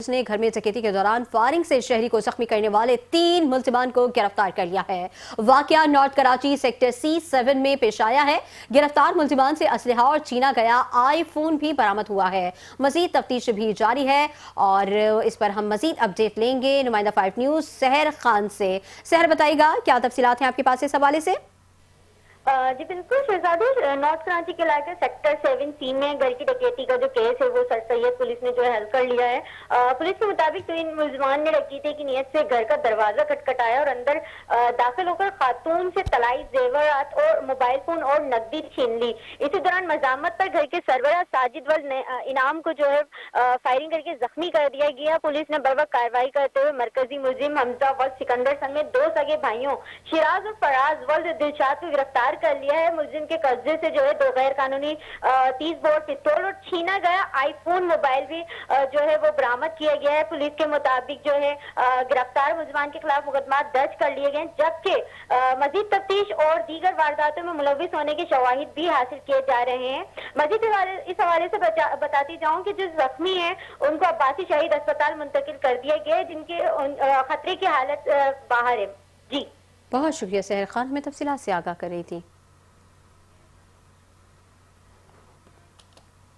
نے گھر میں ڈکیتی کے دوران فائرنگ سے شہری کو زخمی کرنے والے 3 ملزمان کو گرفتار کر لیا ہے۔ واقعہ نارتھ کراچی سیکٹر C7 میں پیش آیا ہے۔ گرفتار ملزمان سے اسلحہ اور چھینا گیا آئی فون بھی برآمد ہوا ہے۔ مزید تفتیش بھی جاری ہے اور اس پر ہم مزید اپڈیٹ لیں گے نمائندہ 5 نیوز سحر خان سے۔ سحر بتائے گا کیا تفصیلات ہیں آپ کے پاس اس حوالے سے؟ جی بالکل شہزادی، نارتھ کراچی کے علاقے سیکٹر 7C میں گھر کی ڈکیتی کا جو کیس ہے وہ سر سید پولیس نے جو ہے حل کر لیا ہے۔ پولیس کے مطابق 3 ملزمان نے ڈکیتی کی نیت سے گھر کا دروازہ کھٹکھٹایا اور اندر داخل ہو کر خاتون سے طلائی زیورات اور موبائل فون اور نقدی چھین لی۔ اسی دوران مزاحمت پر گھر کے سربراہ ساجد ول انعام کو جو ہے فائرنگ کر کے زخمی کر دیا گیا۔ پولیس نے بروقت کارروائی کرتے ہوئے مرکزی ملزم حمزہ ول سکندر سمیت 2 سگے بھائیوں شیراز اور فراز ول دلشاد کو گرفتار کر لیا ہے۔ ملزم کے قبضے سے جو ہے 2 غیر قانونی 30 بور پستول اور چھینا گیا آئی فون موبائل بھی جو ہے وہ برآمد کیا گیا ہے۔ پولیس کے مطابق جو ہے گرفتار ملزمان کے خلاف مقدمات درج کر لیے گئے، جبکہ مزید تفتیش اور دیگر وارداتوں میں ملوث ہونے کے شواہد بھی حاصل کیے جا رہے ہیں۔ مزید اس حوالے سے بتاتی جاؤں کہ جو زخمی ہیں ان کو عباسی شہید اسپتال منتقل کر دیا گیا ہے، جن کے خطرے کی حالت باہر ہے۔ جی بہت شکریہ سحر خان، میں تفصیلات سے آگاہ کر رہی تھی۔